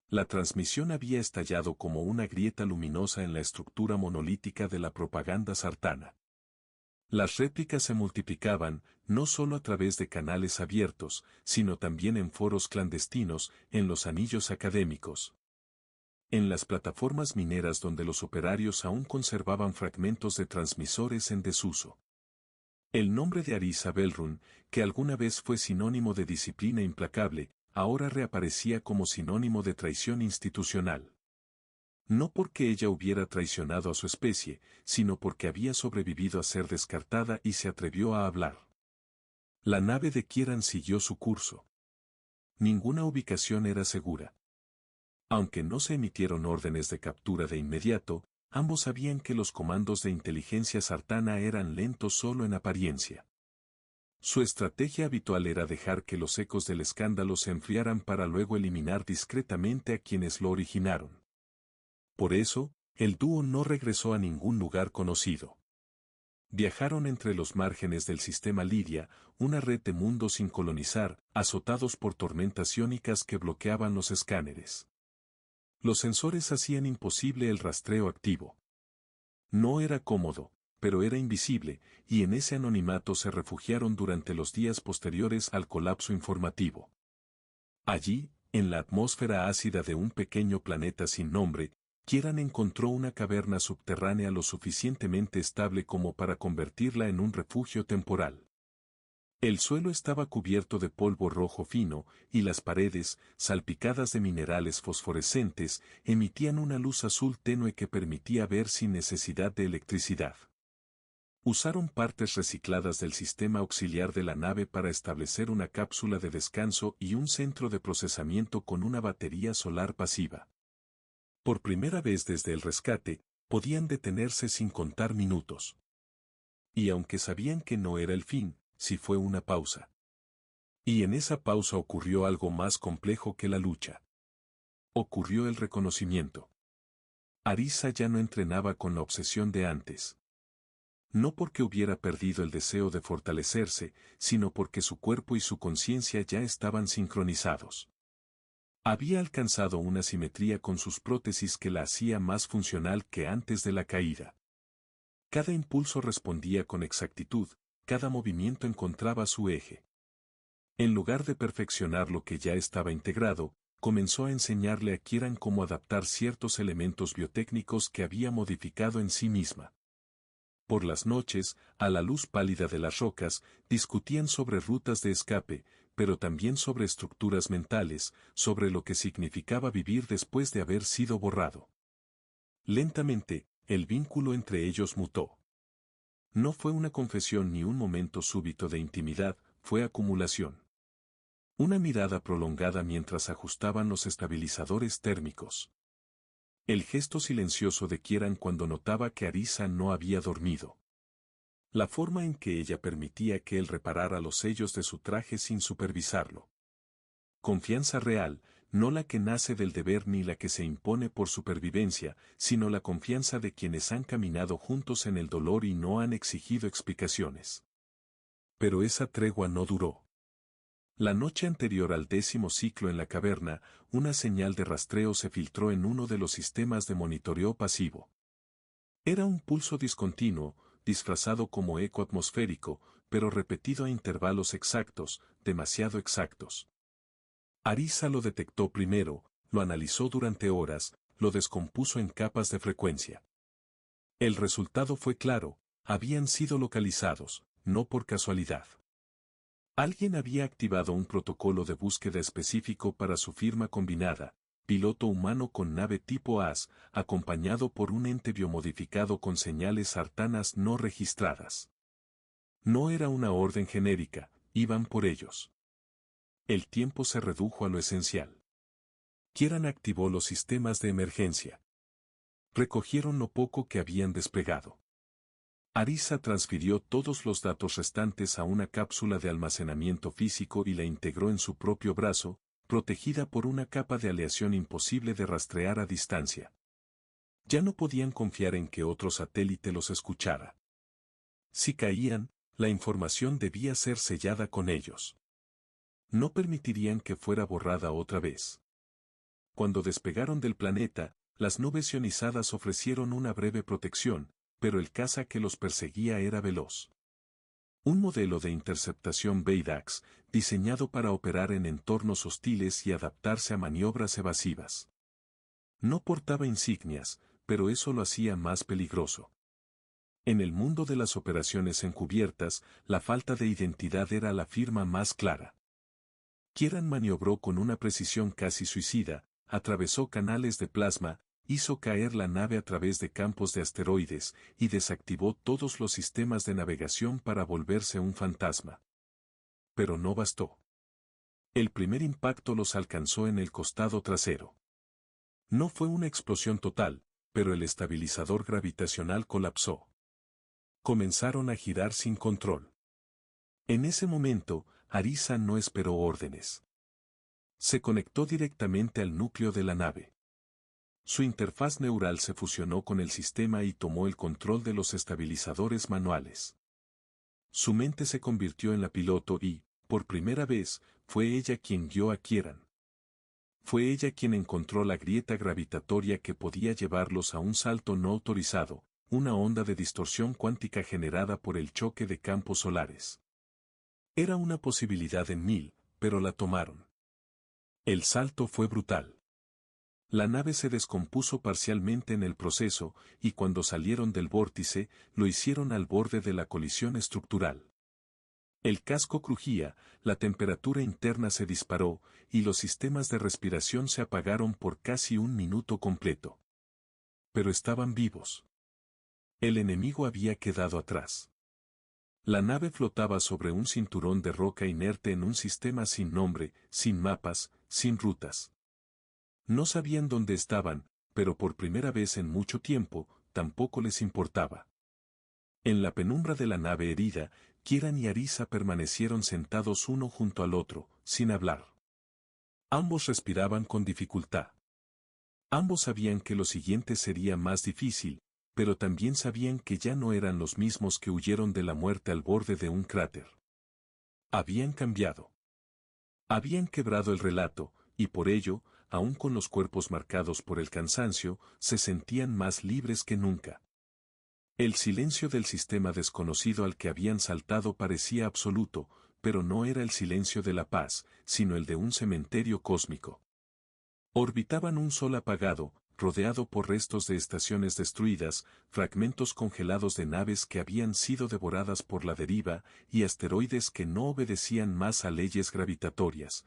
La transmisión había estallado como una grieta luminosa en la estructura monolítica de la propaganda sartana. Las réplicas se multiplicaban, no solo a través de canales abiertos, sino también en foros clandestinos, en los anillos académicos. En las plataformas mineras donde los operarios aún conservaban fragmentos de transmisores en desuso. El nombre de Arisa Belrun, que alguna vez fue sinónimo de disciplina implacable, ahora reaparecía como sinónimo de traición institucional. No porque ella hubiera traicionado a su especie, sino porque había sobrevivido a ser descartada y se atrevió a hablar. La nave de Kieran siguió su curso. Ninguna ubicación era segura. Aunque no se emitieron órdenes de captura de inmediato, ambos sabían que los comandos de inteligencia sartana eran lentos solo en apariencia. Su estrategia habitual era dejar que los ecos del escándalo se enfriaran para luego eliminar discretamente a quienes lo originaron. Por eso, el dúo no regresó a ningún lugar conocido. Viajaron entre los márgenes del sistema Lidia, una red de mundos sin colonizar, azotados por tormentas iónicas que bloqueaban los escáneres. Los sensores hacían imposible el rastreo activo. No era cómodo, pero era invisible, y en ese anonimato se refugiaron durante los días posteriores al colapso informativo. Allí, en la atmósfera ácida de un pequeño planeta sin nombre, Kieran encontró una caverna subterránea lo suficientemente estable como para convertirla en un refugio temporal. El suelo estaba cubierto de polvo rojo fino, y las paredes, salpicadas de minerales fosforescentes, emitían una luz azul tenue que permitía ver sin necesidad de electricidad. Usaron partes recicladas del sistema auxiliar de la nave para establecer una cápsula de descanso y un centro de procesamiento con una batería solar pasiva. Por primera vez desde el rescate, podían detenerse sin contar minutos. Y aunque sabían que no era el fin, sí fue una pausa. Y en esa pausa ocurrió algo más complejo que la lucha. Ocurrió el reconocimiento. Arisa ya no entrenaba con la obsesión de antes. No porque hubiera perdido el deseo de fortalecerse, sino porque su cuerpo y su conciencia ya estaban sincronizados. Había alcanzado una simetría con sus prótesis que la hacía más funcional que antes de la caída. Cada impulso respondía con exactitud, cada movimiento encontraba su eje. En lugar de perfeccionar lo que ya estaba integrado, comenzó a enseñarle a Kieran cómo adaptar ciertos elementos biotécnicos que había modificado en sí misma. Por las noches, a la luz pálida de las rocas, discutían sobre rutas de escape, pero también sobre estructuras mentales, sobre lo que significaba vivir después de haber sido borrado. Lentamente, el vínculo entre ellos mutó. No fue una confesión ni un momento súbito de intimidad, fue acumulación. Una mirada prolongada mientras ajustaban los estabilizadores térmicos. El gesto silencioso de Kieran cuando notaba que Arisa no había dormido. La forma en que ella permitía que él reparara los sellos de su traje sin supervisarlo. Confianza real, no la que nace del deber ni la que se impone por supervivencia, sino la confianza de quienes han caminado juntos en el dolor y no han exigido explicaciones. Pero esa tregua no duró. La noche anterior al 10º ciclo en la caverna, una señal de rastreo se filtró en uno de los sistemas de monitoreo pasivo. Era un pulso discontinuo, disfrazado como eco atmosférico, pero repetido a intervalos exactos, demasiado exactos. Arisa lo detectó primero, lo analizó durante horas, lo descompuso en capas de frecuencia. El resultado fue claro, habían sido localizados, no por casualidad. Alguien había activado un protocolo de búsqueda específico para su firma combinada, piloto humano con nave tipo AS, acompañado por un ente biomodificado con señales artanas no registradas. No era una orden genérica, iban por ellos. El tiempo se redujo a lo esencial. Kieran activó los sistemas de emergencia. Recogieron lo poco que habían desplegado. Arisa transfirió todos los datos restantes a una cápsula de almacenamiento físico y la integró en su propio brazo, protegida por una capa de aleación imposible de rastrear a distancia. Ya no podían confiar en que otro satélite los escuchara. Si caían, la información debía ser sellada con ellos. No permitirían que fuera borrada otra vez. Cuando despegaron del planeta, las nubes ionizadas ofrecieron una breve protección, pero el caza que los perseguía era veloz. Un modelo de interceptación Baydax, diseñado para operar en entornos hostiles y adaptarse a maniobras evasivas. No portaba insignias, pero eso lo hacía más peligroso. En el mundo de las operaciones encubiertas, la falta de identidad era la firma más clara. Kieran maniobró con una precisión casi suicida, atravesó canales de plasma, hizo caer la nave a través de campos de asteroides y desactivó todos los sistemas de navegación para volverse un fantasma. Pero no bastó. El primer impacto los alcanzó en el costado trasero. No fue una explosión total, pero el estabilizador gravitacional colapsó. Comenzaron a girar sin control. En ese momento, Arisa no esperó órdenes. Se conectó directamente al núcleo de la nave. Su interfaz neural se fusionó con el sistema y tomó el control de los estabilizadores manuales. Su mente se convirtió en la piloto y, por primera vez, fue ella quien guió a Kieran. Fue ella quien encontró la grieta gravitatoria que podía llevarlos a un salto no autorizado, una onda de distorsión cuántica generada por el choque de campos solares. Era una posibilidad en 1000, pero la tomaron. El salto fue brutal. La nave se descompuso parcialmente en el proceso, y cuando salieron del vórtice, lo hicieron al borde de la colisión estructural. El casco crujía, la temperatura interna se disparó, y los sistemas de respiración se apagaron por casi un minuto completo. Pero estaban vivos. El enemigo había quedado atrás. La nave flotaba sobre un cinturón de roca inerte en un sistema sin nombre, sin mapas, sin rutas. No sabían dónde estaban, pero por primera vez en mucho tiempo, tampoco les importaba. En la penumbra de la nave herida, Kieran y Arisa permanecieron sentados uno junto al otro, sin hablar. Ambos respiraban con dificultad. Ambos sabían que lo siguiente sería más difícil, pero también sabían que ya no eran los mismos que huyeron de la muerte al borde de un cráter. Habían cambiado. Habían quebrado el relato, y por ello, aun con los cuerpos marcados por el cansancio, se sentían más libres que nunca. El silencio del sistema desconocido al que habían saltado parecía absoluto, pero no era el silencio de la paz, sino el de un cementerio cósmico. Orbitaban un sol apagado, rodeado por restos de estaciones destruidas, fragmentos congelados de naves que habían sido devoradas por la deriva y asteroides que no obedecían más a leyes gravitatorias,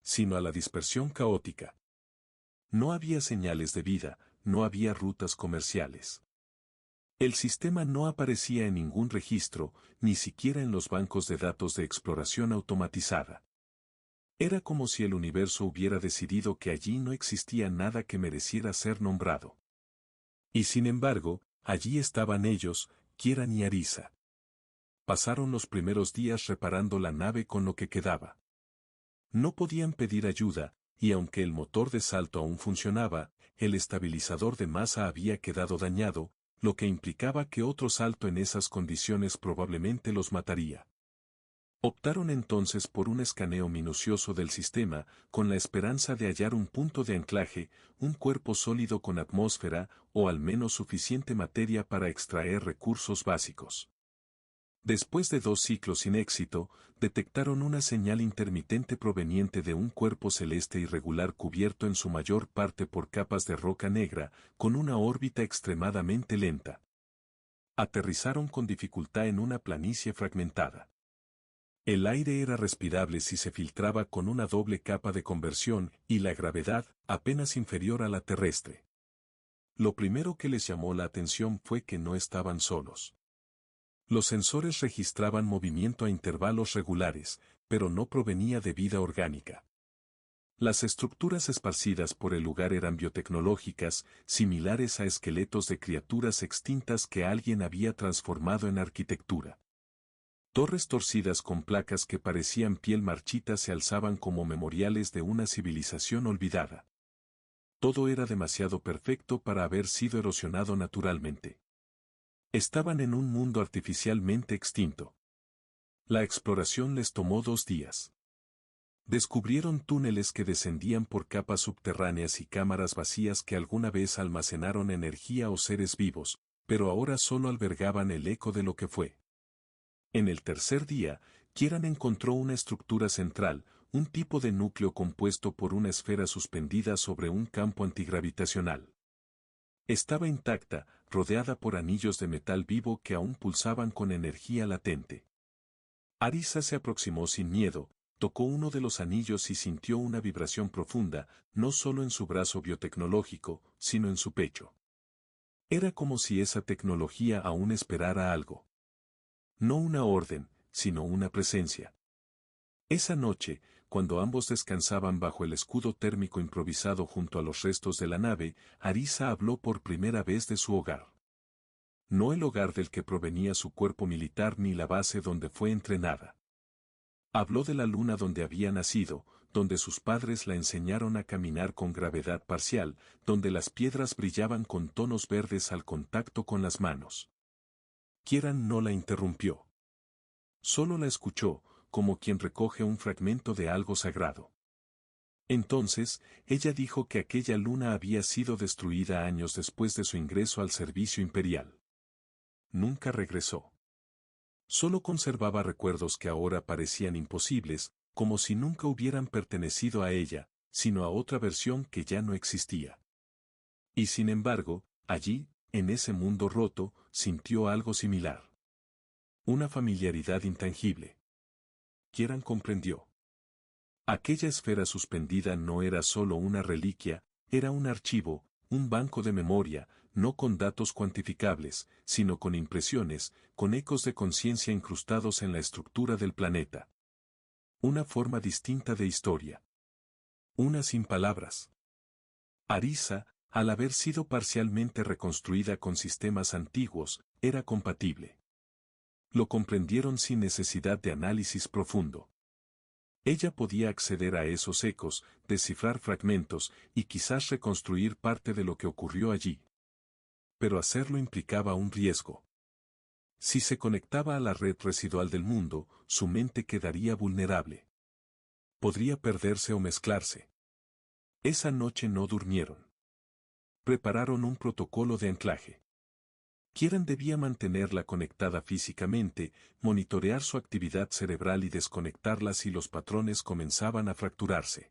sino a la dispersión caótica. No había señales de vida, no había rutas comerciales. El sistema no aparecía en ningún registro, ni siquiera en los bancos de datos de exploración automatizada. Era como si el universo hubiera decidido que allí no existía nada que mereciera ser nombrado. Y sin embargo, allí estaban ellos, Kieran y Arisa. Pasaron los primeros días reparando la nave con lo que quedaba. No podían pedir ayuda, y aunque el motor de salto aún funcionaba, el estabilizador de masa había quedado dañado, lo que implicaba que otro salto en esas condiciones probablemente los mataría. Optaron entonces por un escaneo minucioso del sistema, con la esperanza de hallar un punto de anclaje, un cuerpo sólido con atmósfera, o al menos suficiente materia para extraer recursos básicos. Después de 2 ciclos sin éxito, detectaron una señal intermitente proveniente de un cuerpo celeste irregular cubierto en su mayor parte por capas de roca negra, con una órbita extremadamente lenta. Aterrizaron con dificultad en una planicie fragmentada. El aire era respirable si se filtraba con una doble capa de conversión y la gravedad, apenas inferior a la terrestre. Lo primero que les llamó la atención fue que no estaban solos. Los sensores registraban movimiento a intervalos regulares, pero no provenía de vida orgánica. Las estructuras esparcidas por el lugar eran biotecnológicas, similares a esqueletos de criaturas extintas que alguien había transformado en arquitectura. Torres torcidas con placas que parecían piel marchita se alzaban como memoriales de una civilización olvidada. Todo era demasiado perfecto para haber sido erosionado naturalmente. Estaban en un mundo artificialmente extinto. La exploración les tomó 2 días. Descubrieron túneles que descendían por capas subterráneas y cámaras vacías que alguna vez almacenaron energía o seres vivos, pero ahora solo albergaban el eco de lo que fue. En el tercer día, Kieran encontró una estructura central, un tipo de núcleo compuesto por una esfera suspendida sobre un campo antigravitacional. Estaba intacta, rodeada por anillos de metal vivo que aún pulsaban con energía latente. Arisa se aproximó sin miedo, tocó uno de los anillos y sintió una vibración profunda, no solo en su brazo biotecnológico, sino en su pecho. Era como si esa tecnología aún esperara algo. No una orden, sino una presencia. Esa noche, cuando ambos descansaban bajo el escudo térmico improvisado junto a los restos de la nave, Arisa habló por primera vez de su hogar. No el hogar del que provenía su cuerpo militar ni la base donde fue entrenada. Habló de la luna donde había nacido, donde sus padres la enseñaron a caminar con gravedad parcial, donde las piedras brillaban con tonos verdes al contacto con las manos. Kieran no la interrumpió. Solo la escuchó, como quien recoge un fragmento de algo sagrado. Entonces, ella dijo que aquella luna había sido destruida años después de su ingreso al servicio imperial. Nunca regresó. Solo conservaba recuerdos que ahora parecían imposibles, como si nunca hubieran pertenecido a ella, sino a otra versión que ya no existía. Y sin embargo, allí, en ese mundo roto, sintió algo similar. Una familiaridad intangible. Kieran comprendió. Aquella esfera suspendida no era solo una reliquia, era un archivo, un banco de memoria, no con datos cuantificables, sino con impresiones, con ecos de conciencia incrustados en la estructura del planeta. Una forma distinta de historia. Una sin palabras. Arisa, al haber sido parcialmente reconstruida con sistemas antiguos, era compatible. Lo comprendieron sin necesidad de análisis profundo. Ella podía acceder a esos ecos, descifrar fragmentos y quizás reconstruir parte de lo que ocurrió allí. Pero hacerlo implicaba un riesgo. Si se conectaba a la red residual del mundo, su mente quedaría vulnerable. Podría perderse o mezclarse. Esa noche no durmieron. Prepararon un protocolo de anclaje. Kieran debía mantenerla conectada físicamente, monitorear su actividad cerebral y desconectarla si los patrones comenzaban a fracturarse.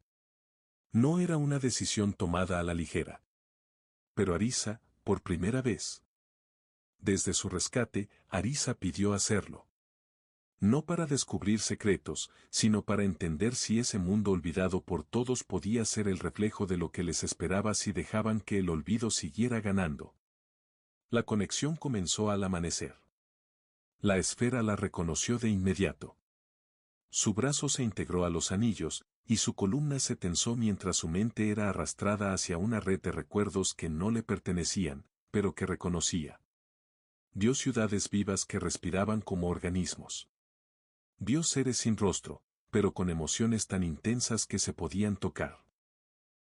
No era una decisión tomada a la ligera. Pero Arisa, por primera vez. Desde su rescate, Arisa pidió hacerlo. No para descubrir secretos, sino para entender si ese mundo olvidado por todos podía ser el reflejo de lo que les esperaba si dejaban que el olvido siguiera ganando. La conexión comenzó al amanecer. La esfera la reconoció de inmediato. Su brazo se integró a los anillos, y su columna se tensó mientras su mente era arrastrada hacia una red de recuerdos que no le pertenecían, pero que reconocía. Vio ciudades vivas que respiraban como organismos. Vio seres sin rostro, pero con emociones tan intensas que se podían tocar.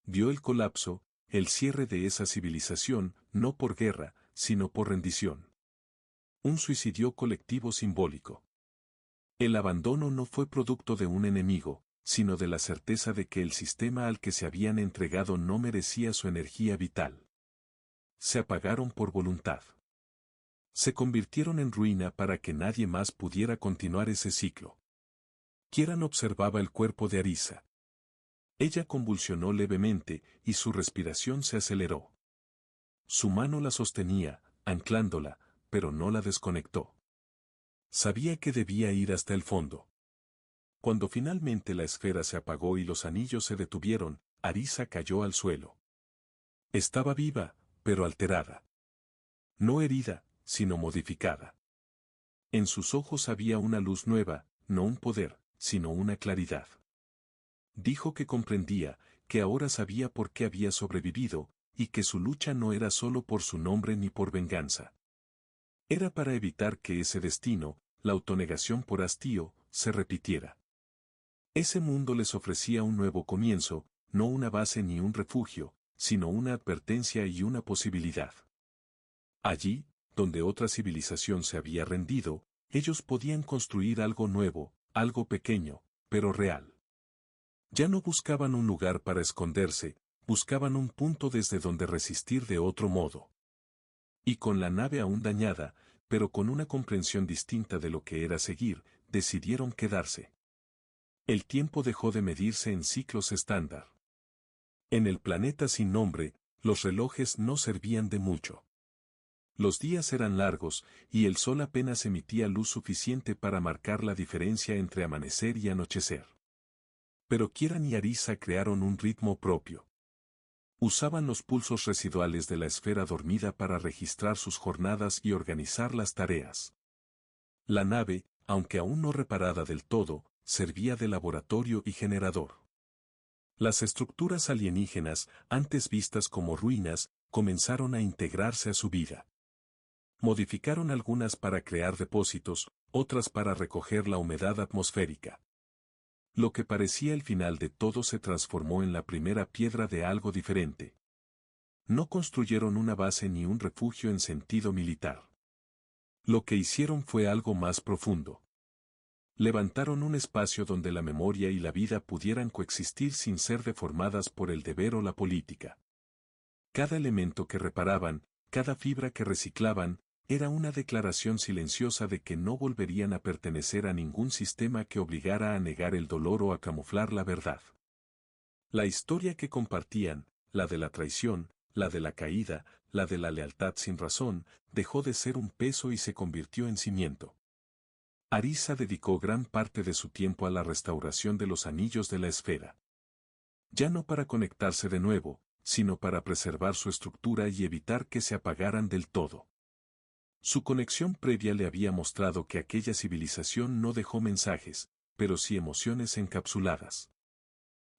Vio el colapso, el cierre de esa civilización, no por guerra, sino por rendición. Un suicidio colectivo simbólico. El abandono no fue producto de un enemigo, sino de la certeza de que el sistema al que se habían entregado no merecía su energía vital. Se apagaron por voluntad. Se convirtieron en ruina para que nadie más pudiera continuar ese ciclo. Kieran observaba el cuerpo de Arisa. Ella convulsionó levemente y su respiración se aceleró. Su mano la sostenía, anclándola, pero no la desconectó. Sabía que debía ir hasta el fondo. Cuando finalmente la esfera se apagó y los anillos se detuvieron, Arisa cayó al suelo. Estaba viva, pero alterada. No herida, sino modificada. En sus ojos había una luz nueva, no un poder, sino una claridad. Dijo que comprendía, que ahora sabía por qué había sobrevivido, y que su lucha no era solo por su nombre ni por venganza. Era para evitar que ese destino, la autonegación por hastío, se repitiera. Ese mundo les ofrecía un nuevo comienzo, no una base ni un refugio, sino una advertencia y una posibilidad. Allí, donde otra civilización se había rendido, ellos podían construir algo nuevo, algo pequeño, pero real. Ya no buscaban un lugar para esconderse, buscaban un punto desde donde resistir de otro modo. Y con la nave aún dañada, pero con una comprensión distinta de lo que era seguir, decidieron quedarse. El tiempo dejó de medirse en ciclos estándar. En el planeta sin nombre, los relojes no servían de mucho. Los días eran largos, y el sol apenas emitía luz suficiente para marcar la diferencia entre amanecer y anochecer. Pero Kieran y Arisa crearon un ritmo propio. Usaban los pulsos residuales de la esfera dormida para registrar sus jornadas y organizar las tareas. La nave, aunque aún no reparada del todo, servía de laboratorio y generador. Las estructuras alienígenas, antes vistas como ruinas, comenzaron a integrarse a su vida. Modificaron algunas para crear depósitos, otras para recoger la humedad atmosférica. Lo que parecía el final de todo se transformó en la primera piedra de algo diferente. No construyeron una base ni un refugio en sentido militar. Lo que hicieron fue algo más profundo. Levantaron un espacio donde la memoria y la vida pudieran coexistir sin ser deformadas por el deber o la política. Cada elemento que reparaban, cada fibra que reciclaban, era una declaración silenciosa de que no volverían a pertenecer a ningún sistema que obligara a negar el dolor o a camuflar la verdad. La historia que compartían, la de la traición, la de la caída, la de la lealtad sin razón, dejó de ser un peso y se convirtió en cimiento. Arisa dedicó gran parte de su tiempo a la restauración de los anillos de la esfera. Ya no para conectarse de nuevo, sino para preservar su estructura y evitar que se apagaran del todo. Su conexión previa le había mostrado que aquella civilización no dejó mensajes, pero sí emociones encapsuladas.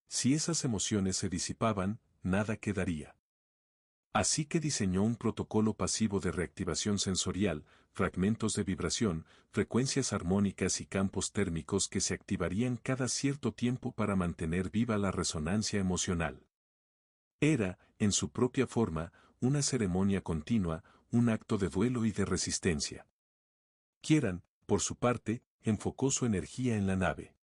Si esas emociones se disipaban, nada quedaría. Así que diseñó un protocolo pasivo de reactivación sensorial, fragmentos de vibración, frecuencias armónicas y campos térmicos que se activarían cada cierto tiempo para mantener viva la resonancia emocional. Era, en su propia forma, una ceremonia continua, un acto de duelo y de resistencia. Kieran, por su parte, enfocó su energía en la nave.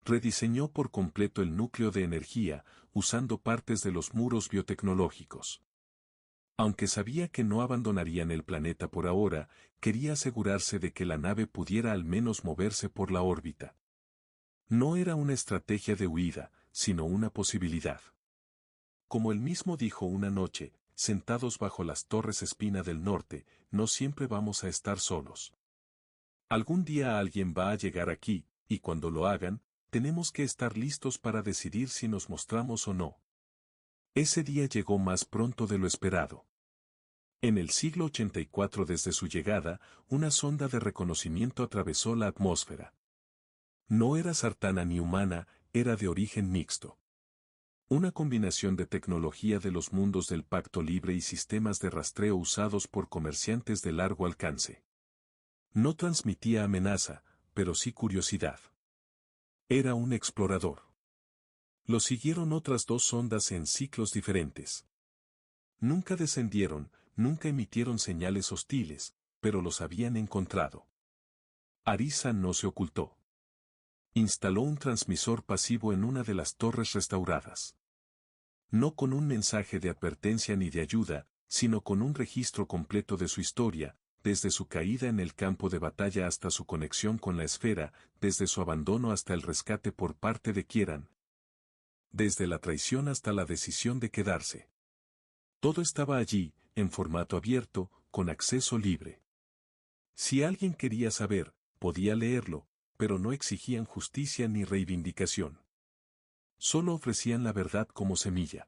Rediseñó por completo el núcleo de energía, usando partes de los muros biotecnológicos. Aunque sabía que no abandonarían el planeta por ahora, quería asegurarse de que la nave pudiera al menos moverse por la órbita. No era una estrategia de huida, sino una posibilidad. Como él mismo dijo una noche, sentados bajo las torres Espina del Norte, no siempre vamos a estar solos. Algún día alguien va a llegar aquí, y cuando lo hagan, tenemos que estar listos para decidir si nos mostramos o no. Ese día llegó más pronto de lo esperado. En el siglo 84 desde su llegada, una sonda de reconocimiento atravesó la atmósfera. No era sartana ni humana, era de origen mixto. Una combinación de tecnología de los mundos del Pacto Libre y sistemas de rastreo usados por comerciantes de largo alcance. No transmitía amenaza, pero sí curiosidad. Era un explorador. Lo siguieron otras dos sondas en ciclos diferentes. Nunca descendieron, nunca emitieron señales hostiles, pero los habían encontrado. Arisa no se ocultó. Instaló un transmisor pasivo en una de las torres restauradas. No con un mensaje de advertencia ni de ayuda, sino con un registro completo de su historia, desde su caída en el campo de batalla hasta su conexión con la esfera, desde su abandono hasta el rescate por parte de Kieran. Desde la traición hasta la decisión de quedarse. Todo estaba allí, en formato abierto, con acceso libre. Si alguien quería saber, podía leerlo, pero no exigían justicia ni reivindicación. Solo ofrecían la verdad como semilla.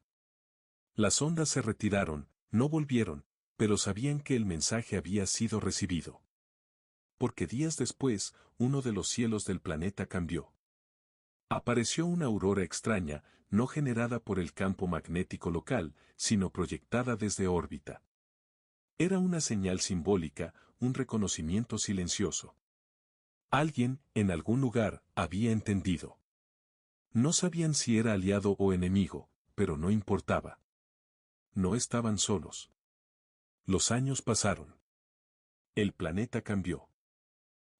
Las ondas se retiraron, no volvieron, pero sabían que el mensaje había sido recibido. Porque días después, uno de los cielos del planeta cambió. Apareció una aurora extraña, no generada por el campo magnético local, sino proyectada desde órbita. Era una señal simbólica, un reconocimiento silencioso. Alguien, en algún lugar, había entendido. No sabían si era aliado o enemigo, pero no importaba. No estaban solos. Los años pasaron. El planeta cambió.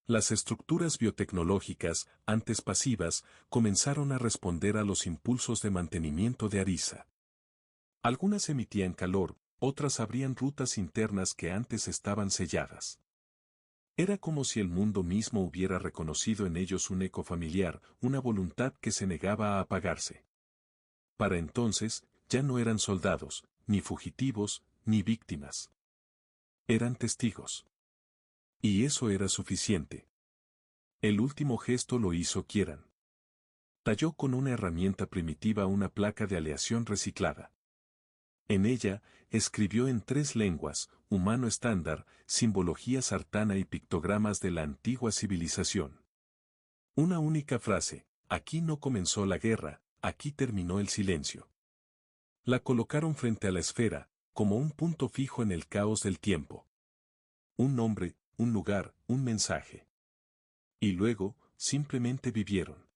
Las estructuras biotecnológicas, antes pasivas, comenzaron a responder a los impulsos de mantenimiento de Arisa. Algunas emitían calor, otras abrían rutas internas que antes estaban selladas. Era como si el mundo mismo hubiera reconocido en ellos un eco familiar, una voluntad que se negaba a apagarse. Para entonces, ya no eran soldados, ni fugitivos, ni víctimas. Eran testigos. Y eso era suficiente. El último gesto lo hizo Kieran. Talló con una herramienta primitiva una placa de aleación reciclada. En ella, escribió en 3 lenguas, humano estándar, simbología sartana y pictogramas de la antigua civilización. Una única frase: aquí no comenzó la guerra, aquí terminó el silencio. La colocaron frente a la esfera, como un punto fijo en el caos del tiempo. Un nombre, un lugar, un mensaje. Y luego, simplemente vivieron.